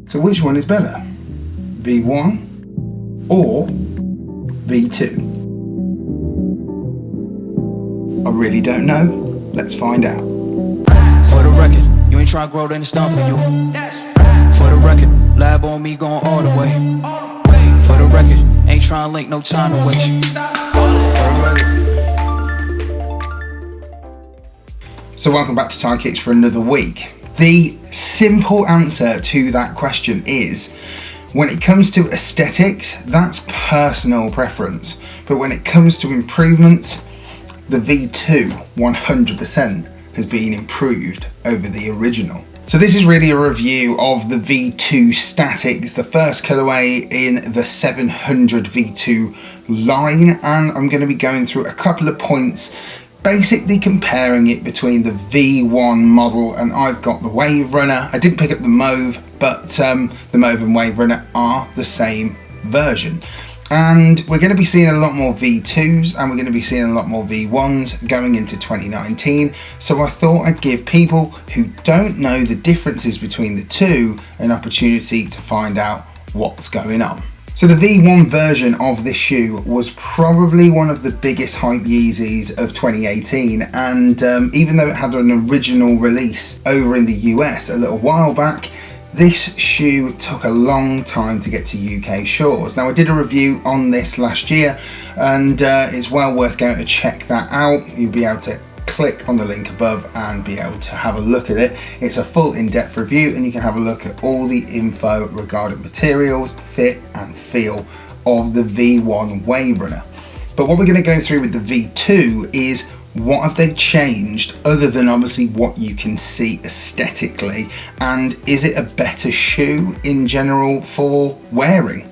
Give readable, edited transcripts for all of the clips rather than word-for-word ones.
So which one is better? V1 or V2? I really don't know. Let's find out. For the record, you ain't trying to grow, then it's done for you. For the record, lab on me going all the way. For the record, ain't trying to link, no time to waste. For the record. So welcome back to Tie Kicks for another week. The simple answer to that question is, when it comes to aesthetics, that's personal preference. But when it comes to improvements, the V2 100% has been improved over the original. So this is really a review of the V2 Static. It's the first colorway in the 700 V2 line, and I'm going to be going through a couple of points, basically comparing it between the V1 model, and I've got the Wave Runner. I didn't pick up the Mauve, but the Mauve and Wave Runner are the same version. And we're going to be seeing a lot more V2s and we're going to be seeing a lot more V1s going into 2019. So I thought I'd give people who don't know the differences between the two an opportunity to find out what's going on. So the V1 version of this shoe was probably one of the biggest hype Yeezys of 2018, and even though it had an original release over in the US a little while back, this shoe took a long time to get to UK shores. Now I did a review on this last year, and it's well worth going to check that out. You'll be able to click on the link above and be able to have a look at it. It's a full in-depth review, and you can have a look at all the info regarding materials, fit and feel of the V1 Wave Runner. But what we're going to go through with the V2 is what have they changed other than obviously what you can see aesthetically, and is it a better shoe in general for wearing?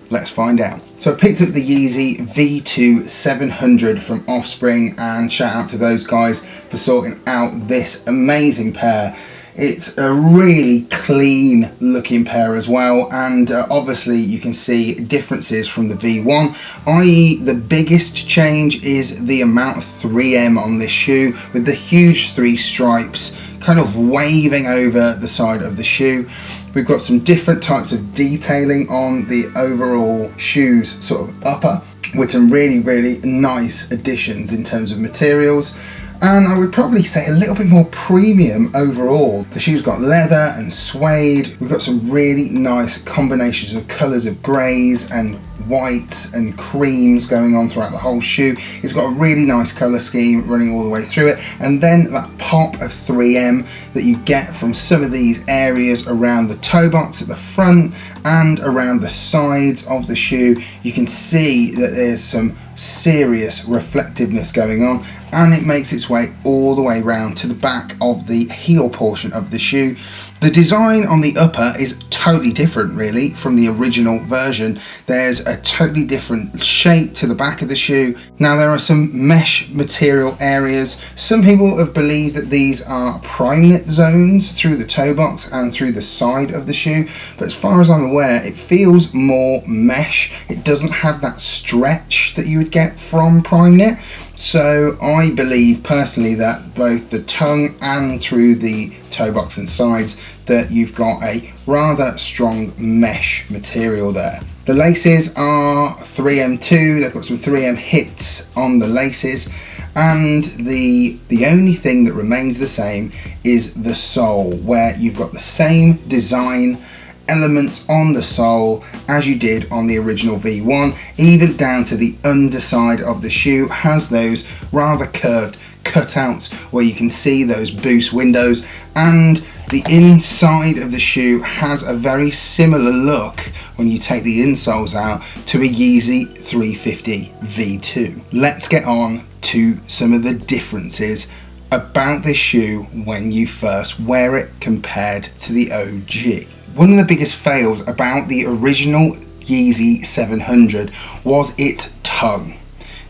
Let's find out. So I picked up the Yeezy V2 700 from Offspring, and shout out to those guys for sorting out this amazing pair. It's a really clean looking pair as well, and obviously you can see differences from the V1, i.e. the biggest change is the amount of 3M on this shoe, with the huge 3 stripes kind of waving over the side of the shoe. We've got some different types of detailing on the overall shoe's sort of upper, with some really nice additions in terms of materials. And I would probably say a little bit more premium overall. The shoe's got leather and suede. We've got some really nice combinations of colours of greys and whites and creams going on throughout the whole shoe. It's got a really nice colour scheme running all the way through it. And then that pop of 3M that you get from some of these areas around the toe box at the front and around the sides of the shoe. You can see that there's some serious reflectiveness going on, and it makes its way all the way around to the back of the heel portion of the shoe. The design on the upper is totally different really from the original version. There's a totally different shape to the back of the shoe. Now there are some mesh material areas. Some people have believed that these are prime knit zones through the toe box and through the side of the shoe, but as far as I'm aware it feels more mesh. It doesn't have that stretch that you would get from prime knit. So I believe personally that both the tongue and through the toe box and sides that you've got a rather strong mesh material there. The laces are 3M too. They've got some 3M hits on the laces, and the only thing that remains the same is the sole, where you've got the same design elements on the sole as you did on the original V1, even down to the underside of the shoe has those rather curved cutouts where you can see those boost windows, and the inside of the shoe has a very similar look when you take the insoles out to a Yeezy 350 V2. Let's get on to some of the differences about this shoe when you first wear it compared to the OG. One of the biggest fails about the original Yeezy 700 was its tongue.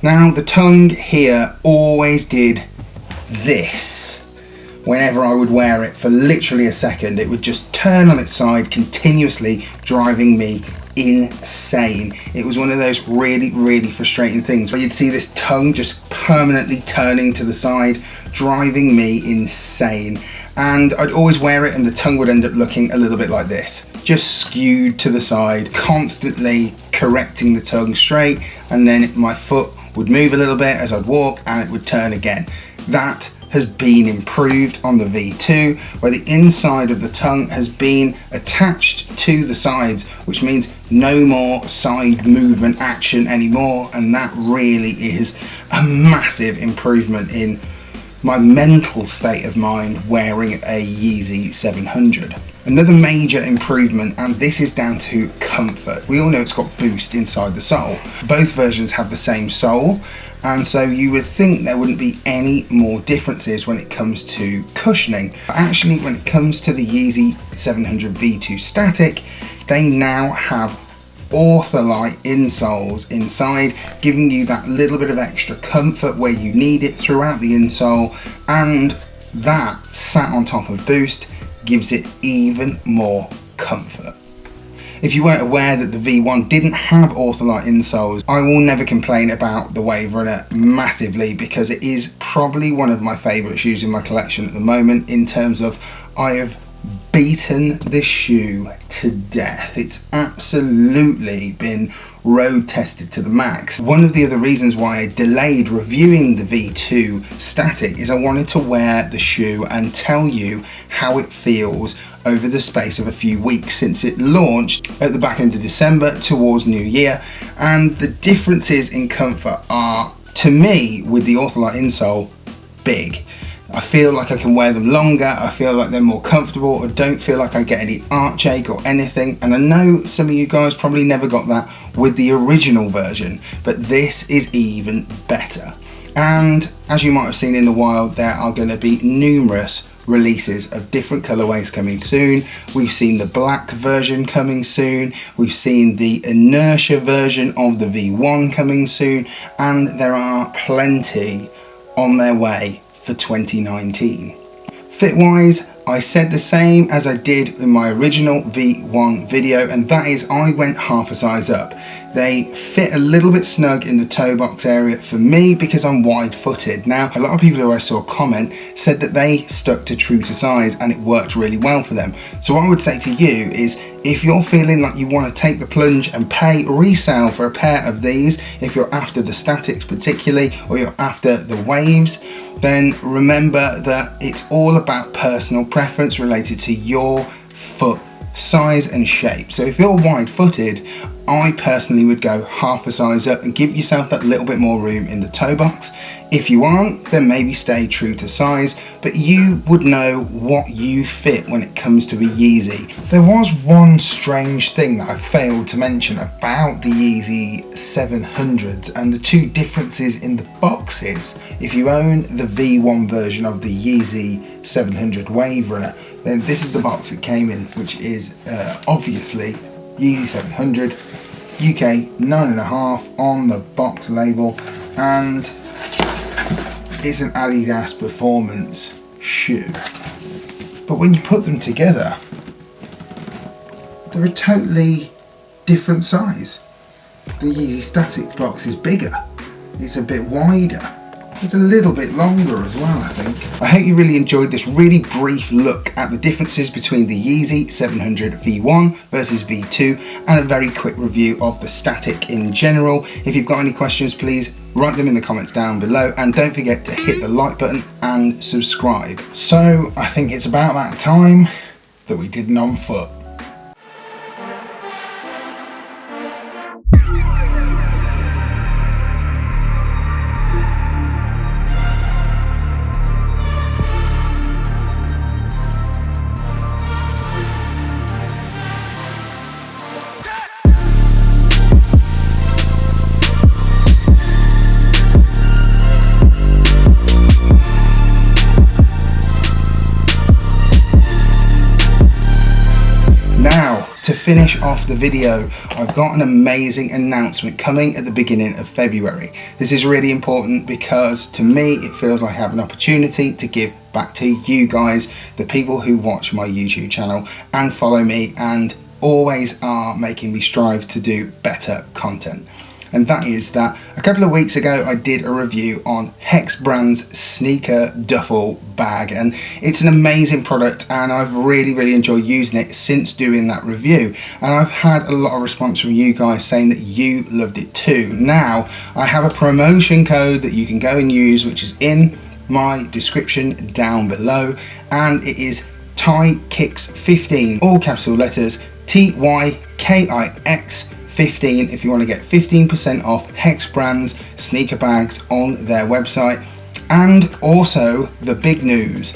Now the tongue here always did this. Whenever I would wear it for literally a second, it would just turn on its side continuously, driving me insane. It was one of those really frustrating things where you'd see this tongue just permanently turning to the side, driving me insane. And I'd always wear it and the tongue would end up looking a little bit like this. just skewed to the side, constantly correcting the tongue straight, and then my foot would move a little bit as I'd walk and it would turn again. That has been improved on the V2, where the inside of the tongue has been attached to the sides, which means no more side movement action anymore, and that really is a massive improvement in my mental state of mind wearing a Yeezy 700. Another major improvement, and this is down to comfort. We all know it's got Boost inside the sole. Both versions have the same sole, and so you would think there wouldn't be any more differences when it comes to cushioning. But actually, when it comes to the Yeezy 700 V2 Static, they now have Ortholite insoles inside, giving you that little bit of extra comfort where you need it throughout the insole, and that sat on top of Boost gives it even more comfort. If you weren't aware that the V1 didn't have Ortholite insoles, I will never complain about the Wave Runner massively, because it is probably one of my favourite shoes in my collection at the moment. In terms of, I have beaten this shoe to death. It's absolutely been road tested to the max. One of the other reasons why I delayed reviewing the V2 Static is I wanted to wear the shoe and tell you how it feels over the space of a few weeks since it launched at the back end of December towards New Year, and the differences in comfort are, to me, with the Ortholite insole, big. I feel like I can wear them longer, I feel like they're more comfortable, I don't feel like I get any arch ache or anything, and I know some of you guys probably never got that with the original version, but this is even better. And as you might have seen in the wild, there are going to be numerous releases of different colorways coming soon. We've seen the black version coming soon, we've seen the inertia version of the V1 coming soon, and there are plenty on their way for 2019. Fit wise, I said the same as I did in my original V1 video, and that is I went half a size up. They fit a little bit snug in the toe box area for me because I'm wide footed. Now, a lot of people who I saw comment said that they stuck to true to size and it worked really well for them. So what I would say to you is, if you're feeling like you want to take the plunge and pay resale for a pair of these, if you're after the Statics particularly, or you're after the Waves, then remember that it's all about personal preference related to your foot size and shape. So if you're wide footed, I personally would go half a size up and give yourself that little bit more room in the toe box. If you aren't, then maybe stay true to size, but you would know what you fit when it comes to a Yeezy. There was one strange thing that I failed to mention about the Yeezy 700s and the two differences in the boxes. If you own the V1 version of the Yeezy 700 Wave Runner, then this is the box it came in, which is obviously Yeezy 700, UK 9.5 on the box label, and it's an Adidas performance shoe. But when you put them together, they're a totally different size. The Yeezy Static box is bigger, it's a bit wider, it's a little bit longer as well, I think. I hope you really enjoyed this really brief look at the differences between the Yeezy 700 V1 versus V2, and a very quick review of the Static in general. If you've got any questions, please write them in the comments down below, and don't forget to hit the like button and subscribe. So I think it's about that time that we did an on foot. To finish off the video, I've got an amazing announcement coming at the beginning of February. This is really important because to me it feels like I have an opportunity to give back to you guys, the people who watch my YouTube channel and follow me and always are making me strive to do better content. and that is that a couple of weeks ago I did a review on Hex Brand's sneaker duffel bag, and it's an amazing product, and I've really enjoyed using it since doing that review, and I've had a lot of response from you guys saying that you loved it too. Now I have a promotion code that you can go and use, which is in my description down below, and it is TYKIX15, all capital letters, TYKIX 15, if you want to get 15% off Hex Brand's sneaker bags on their website. And also the big news,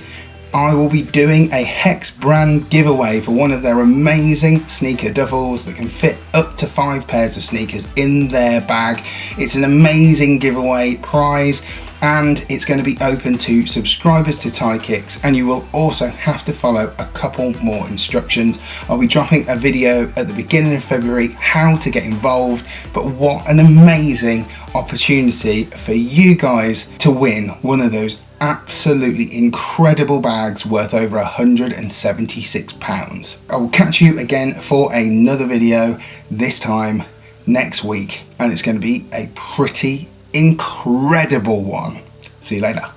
I will be doing a Hex Brand giveaway for one of their amazing sneaker duffels that can fit up to 5 pairs of sneakers in their bag. It's an amazing giveaway prize, and it's going to be open to subscribers to TYKIX, and you will also have to follow a couple more instructions. I'll be dropping a video at the beginning of February how to get involved, but what an amazing opportunity for you guys to win one of those absolutely incredible bags worth over £176. I will catch you again for another video, this time next week, and it's going to be a pretty incredible one. See you later.